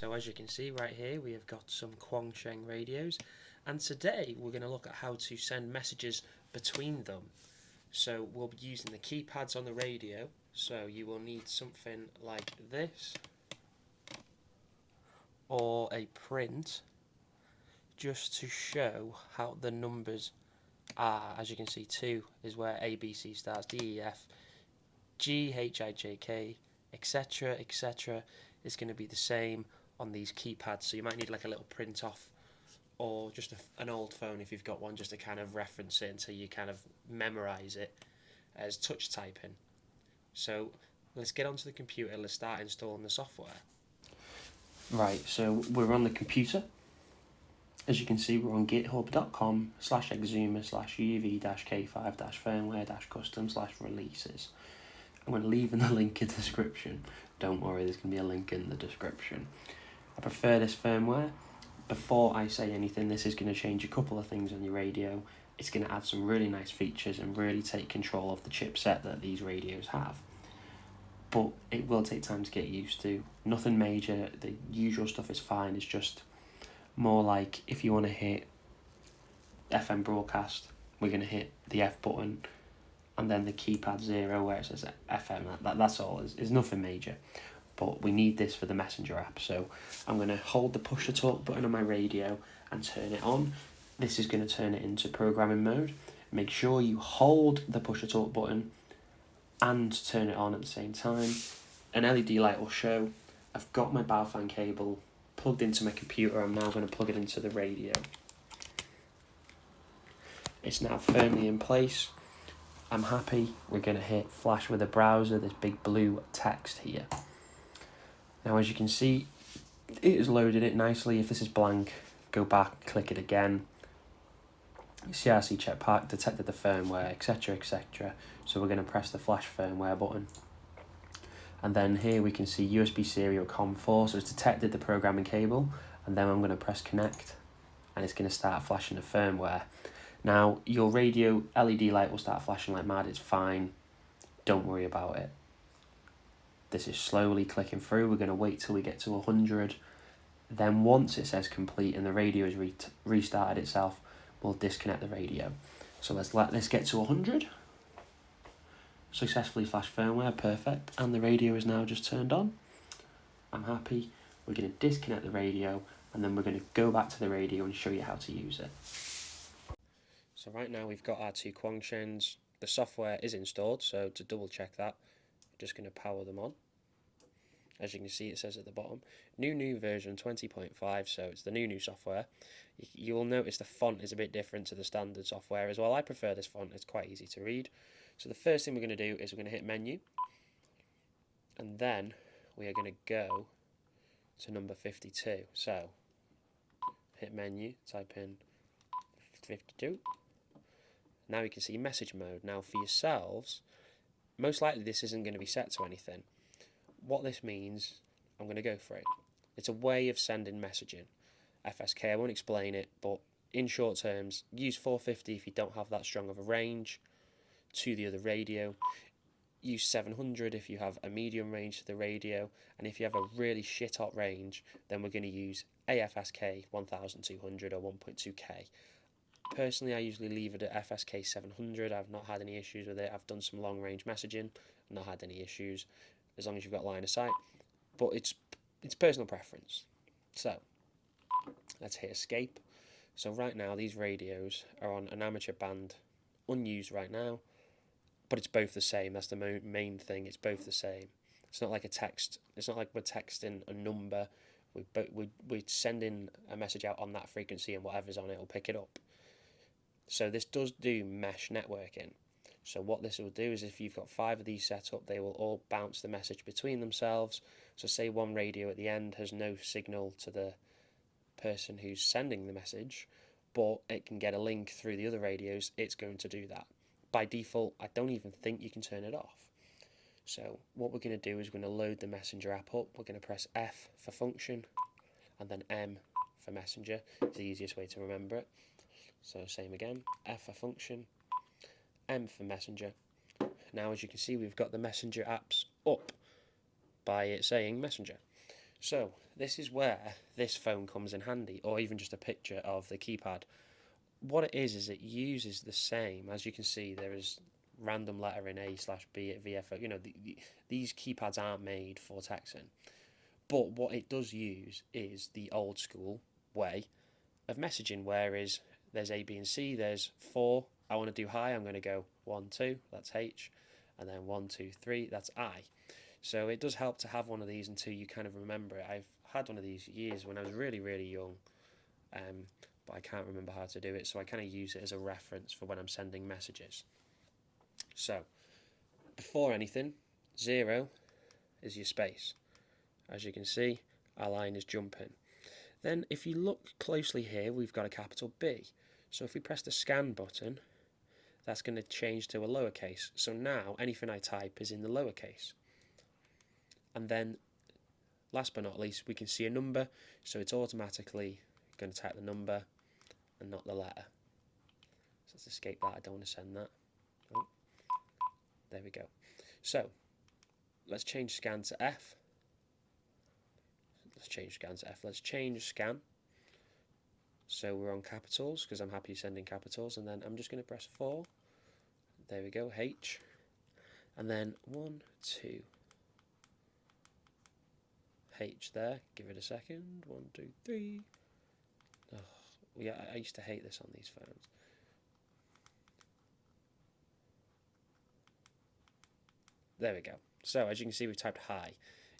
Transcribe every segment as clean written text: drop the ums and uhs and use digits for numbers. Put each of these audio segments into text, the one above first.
So as you can see right here, we have got some Quansheng radios, and today we're going to look at how to send messages between them. So we'll be using the keypads on the radio, so you will need something like this or a print just to show how the numbers are. As you can see, 2 is where ABC starts, D, E, F, G, H, I, J, K, etc, etc is going to be the same on these keypads, so you might need like a little print off or just an old phone if you've got one, just to kind of reference it until you kind of memorize it as touch typing. So let's get onto the computer, let's start installing the software. Right, so we're on the computer. As you can see, we're on github.com/exuma/uv-k5-firmware-custom/releases. I'm going to leave in the link in the description. Don't worry, there's going to be a link in the description. I prefer this firmware. Before I say anything, this is going to change a couple of things on your radio. It's going to add some really nice features and really take control of the chipset that these radios have. But it will take time to get used to. Nothing major, the usual stuff is fine. It's just more like if you want to hit FM broadcast, we're going to hit the F button and then the keypad 0 where it says FM. That's all. It's nothing major. But we need this for the Messenger app. So I'm going to hold the push to talk button on my radio and turn it on. This is going to turn it into programming mode. Make sure you hold the push to talk button and turn it on at the same time. An LED light will show. I've got my Baofan cable plugged into my computer. I'm now going to plug it into the radio. It's now firmly in place. I'm happy. We're going to hit flash with a browser, this big blue text here. Now as you can see, it has loaded it nicely. If this is blank, go back, click it again. CRC check part, detected the firmware, etc, etc. So we're going to press the flash firmware button. And then here we can see USB serial COM4, so it's detected the programming cable. And then I'm going to press connect, and it's going to start flashing the firmware. Now your radio LED light will start flashing like mad, it's fine. Don't worry about it. This is slowly clicking through. We're going to wait till we get to 100. Then once it says complete and the radio has restarted itself, we'll disconnect the radio. So let's let this get to 100. Successfully flashed firmware, perfect. And the radio is now just turned on. I'm happy. We're going to disconnect the radio and then we're going to go back to the radio and show you how to use it. So right now we've got our 2 Quanshengs. The software is installed, so to double check that, just going to power them on. As you can see, it says at the bottom, new version 20.5, so it's the new software. You will notice the font is a bit different to the standard software as well. I prefer this font, it's quite easy to read. So the first thing we're going to do is we're going to hit menu, and then we are going to go to number 52. So hit menu, type in 52. Now you can see message mode. Now for yourselves, most likely this isn't going to be set to anything. What this means, I'm going to go for it. It's a way of sending messaging. FSK, I won't explain it, but in short terms, use 450 if you don't have that strong of a range to the other radio. Use 700 if you have a medium range to the radio, and if you have a really shit hot range, then we're going to use AFSK 1200 or 1.2K. Personally, I usually leave it at FSK 700. I've not had any issues with it. I've done some long range messaging, not had any issues, as long as you've got line of sight. But it's personal preference. So let's hit escape. So right now these radios are on an amateur band, unused right now, but it's both the same. That's the main thing. It's both the same. It's not like a text. It's not like we're texting a number. We're sending a message out on that frequency, and whatever's on it will pick it up. So this does do mesh networking. So what this will do is if you've got 5 of these set up, they will all bounce the message between themselves. So say one radio at the end has no signal to the person who's sending the message, but it can get a link through the other radios, it's going to do that. By default, I don't even think you can turn it off. So what we're going to do is we're going to load the Messenger app up. We're going to press F for function and then M for messenger. It's the easiest way to remember it. So same again, F for function, M for messenger. Now as you can see, we've got the messenger apps up by it saying messenger. So this is where this phone comes in handy, or even just a picture of the keypad. What it is it uses the same. As you can see, there is random letter in A/B at VFO. You know, these keypads aren't made for texting. But what it does use is the old school way of messaging, whereas there's A, B, and C. There's 4. I want to do hi. I'm going to go 1, 2. That's H, and then 1, 2, 3. That's I. So it does help to have one of these until you kind of remember it. I've had one of these years when I was really, really young, but I can't remember how to do it. So I kind of use it as a reference for when I'm sending messages. So before anything, 0 is your space. As you can see, our line is jumping. Then if you look closely here, we've got a capital B. So if we press the scan button, that's going to change to a lowercase. So now anything I type is in the lowercase. And then last but not least, we can see a number, so it's automatically going to type the number and not the letter. So let's escape that, I don't want to send that. Oh, there we go. So let's change scan to F. Let's change scan to F. Let's change scan. So we're on capitals, because I'm happy sending capitals, and then I'm just going to press 4. There we go, H. And then 1, 2. H there, give it a second. 1, 2, 3. Oh, yeah, I used to hate this on these phones. There we go. So as you can see, we've typed hi.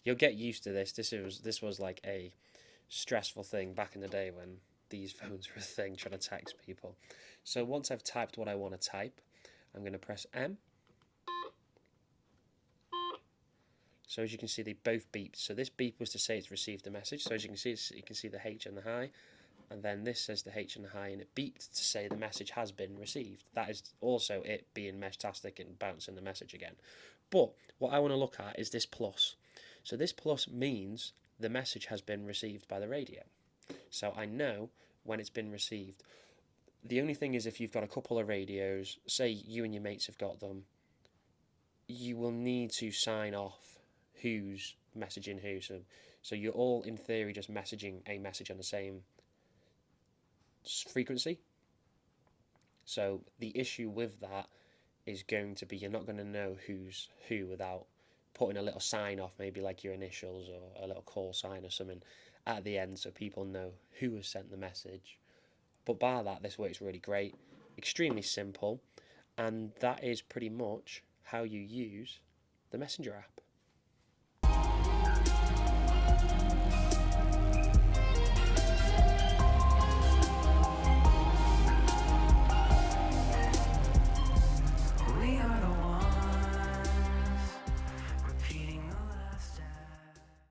You'll get used to this. This was like a stressful thing back in the day when these phones were a thing, trying to text people. So once I've typed what I want to type, I'm going to press M. So as you can see, they both beeped. So this beep was to say it's received the message. So as you can see the H and the hi, and then this says the H and the hi, and it beeped to say the message has been received. That is also it being meshtastic and bouncing the message again. But what I want to look at is this plus. So this plus means the message has been received by the radio. So I know when it's been received. The only thing is, if you've got a couple of radios, say you and your mates have got them, you will need to sign off who's messaging who. So you're all, in theory, just messaging a message on the same frequency. So the issue with that is going to be you're not going to know who's who without putting a little sign off, maybe like your initials or a little call sign or something at the end, so people know who has sent the message. But bar that, this works really great, extremely simple, and that is pretty much how you use the Messenger app.